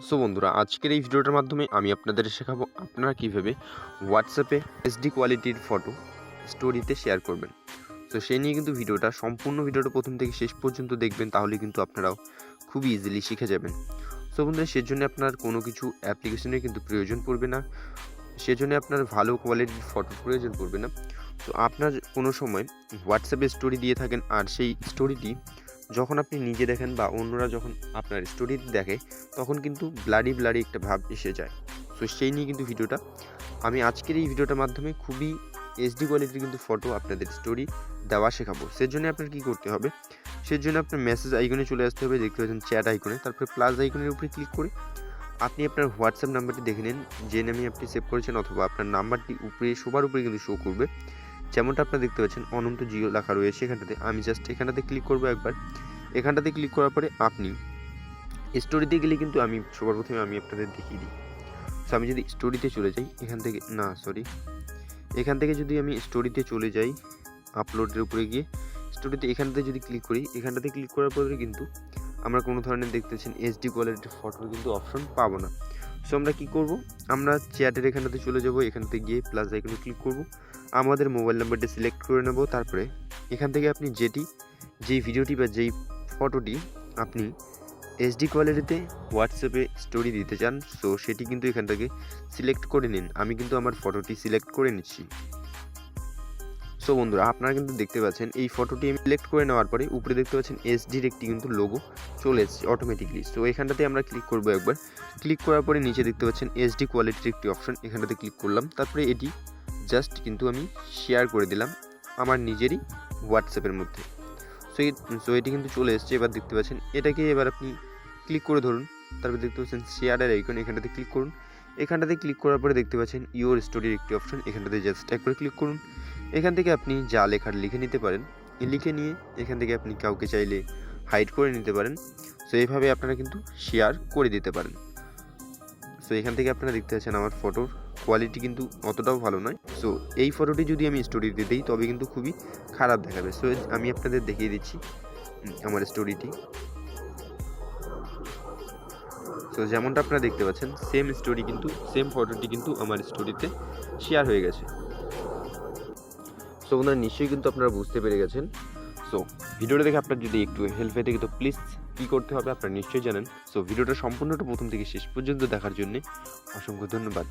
So বন্ধুরা, আজকের এই ভিডিওটার মাধ্যমে আমি আপনাদের শেখাবো আপনারা কীভাবে হোয়াটসঅ্যাপে এইচডি কোয়ালিটির ফটো স্টোরিতে শেয়ার করবেন। তো সেই নিয়ে কিন্তু সম্পূর্ণ ভিডিওটা প্রথম থেকে শেষ পর্যন্ত দেখবেন, তাহলে কিন্তু আপনারাও খুবই ইজিলি শিখে যাবেন। সো বন্ধুরা, সেজন্য আপনার কোনো কিছু অ্যাপ্লিকেশনের কিন্তু প্রয়োজন পড়বে না, সেজন্য আপনার ভালো কোয়ালিটির ফটোর প্রয়োজন পড়বে না। তো আপনার কোনো সময় হোয়াটসঅ্যাপে স্টোরি দিয়ে থাকেন, আর সেই স্টোরিটি যখন আপনি নিজে দেখেন বা অন্যরা যখন আপনার স্টোরিটি দেখে, তখন কিন্তু ব্লাডি একটা ভাব এসে যায়। সো সেই নিয়ে কিন্তু আমি আজকের এই ভিডিওটার মাধ্যমে খুবই এইচডি কোয়ালিটির কিন্তু ফটো আপনাদের স্টোরি দেওয়া শেখাবো। সেজন্য আপনার কী করতে হবে, সেজন্য আপনার মেসেজ আইকনে চলে আসতে হবে, দেখতে পাচ্ছেন চ্যাট আইকনে, তারপরে প্লাস আইকনের উপরে ক্লিক করে আপনি আপনার হোয়াটসঅ্যাপ নাম্বারটি দেখে নিন, যে নামে আপনি সেভ করেছেন, অথবা আপনার নাম্বারটি সবার উপরে কিন্তু শো করবে। যেমনটা আপনারা দেখতে পাচ্ছেন অনন্ত জিও লেখা রয়েছে এখানটাতে। আমি জাস্ট এখানটাতে ক্লিক করবো একবার। এখানটাতে ক্লিক করার পরে আপনি স্টোরিতে গেলে কিন্তু সবার প্রথমে আমি আপনাদের দেখিয়ে দিই। সো আমি যদি স্টোরিতে চলে যাই, এখান থেকে যদি আমি স্টোরিতে চলে যাই, আপলোডের উপরে গিয়ে স্টোরিতে এখানটাতে যদি ক্লিক করি, এখানটাতে ক্লিক করার পরে কিন্তু আমরা কোনো ধরনের দেখতে পাচ্ছেন এইচডি কোয়ালিটির ফটোর কিন্তু অপশন পাবো না। সো আমরা কী করবো, আমরা চ্যাটের এখানটাতে চলে যাবো, এখানটাতে গিয়ে প্লাস আইকনে ক্লিক করব, আমাদের মোবাইল নাম্বারটি সিলেক্ট করে নেব। তারপরে এখান থেকে আপনি যেই ভিডিওটি বা যেই ফটোটি আপনি এইচডি কোয়ালিটিতে হোয়াটসঅ্যাপে স্টোরি দিতে চান, সো সেটি কিন্তু এখান থেকে সিলেক্ট করে নিন। আমি কিন্তু আমার ফটোটি সিলেক্ট করে নিচ্ছি। সো বন্ধুরা, আপনারা কিন্তু দেখতে পাচ্ছেন এই ফটোটি আমি সিলেক্ট করে নেওয়ার পরে উপরে দেখতে পাচ্ছেন এইচডির একটি কিন্তু লোগো চলে এসেছে অটোমেটিকলি। সো এখানটাতে আমরা ক্লিক করবো একবার। ক্লিক করার পরে নিচে দেখতে পাচ্ছেন এইচডি কোয়ালিটির একটি অপশন, এখানটাতে ক্লিক করলাম। তারপরে এটি জাস্ট কিন্তু আমি শেয়ার করে দিলাম আমার নিজেরই হোয়াটসঅ্যাপের মধ্যে। সো এটি কিন্তু চলে এসছে। এবার দেখতে পাচ্ছেন এটাকে এবার আপনি ক্লিক করে ধরুন, তারপর দেখতে পাচ্ছেন শেয়ারের আইকন, এখানটাতে ক্লিক করুন। এখানটাতে ক্লিক করার পরে দেখতে পাচ্ছেন ইওর স্টোরির একটি অপশন, এখানটাতে জাস্ট একবার ক্লিক করুন। এখান থেকে আপনি যা লেখার লিখে নিতে পারেন, লিখে নিয়ে এখান থেকে আপনি কাউকে চাইলে হাইড করে নিতে পারেন। সো এইভাবে আপনারা কিন্তু শেয়ার করে দিতে পারেন। সো এখান থেকে আপনারা দেখতে পাচ্ছেন আমার ফটোর কোয়ালিটি কিন্তু অতটাও ভালো নয়। সো এই ফটোটি যদি আমি স্টোরিতে দিই তবে কিন্তু খুবই খারাপ দেখাবে। সো আমি আপনাদের দেখিয়ে দিচ্ছি আমার স্টোরিটি। সো যেমনটা আপনারা দেখতে পাচ্ছেন সেম ফটোটি কিন্তু আমার স্টোরিতে শেয়ার হয়ে গেছে। সো বন্ধুরা, নিশ্চয়ই কিন্তু আপনারা বুঝতে পেরে গেছেন। সো ভিডিওটা দেখে আপনার যদি একটু হেল্প হয়ে থাকে তো প্লিজ কী করতে হবে আপনারা নিশ্চয়ই জানেন। সো ভিডিওটা সম্পূর্ণটা প্রথম থেকে শেষ পর্যন্ত দেখার জন্য অসংখ্য ধন্যবাদ।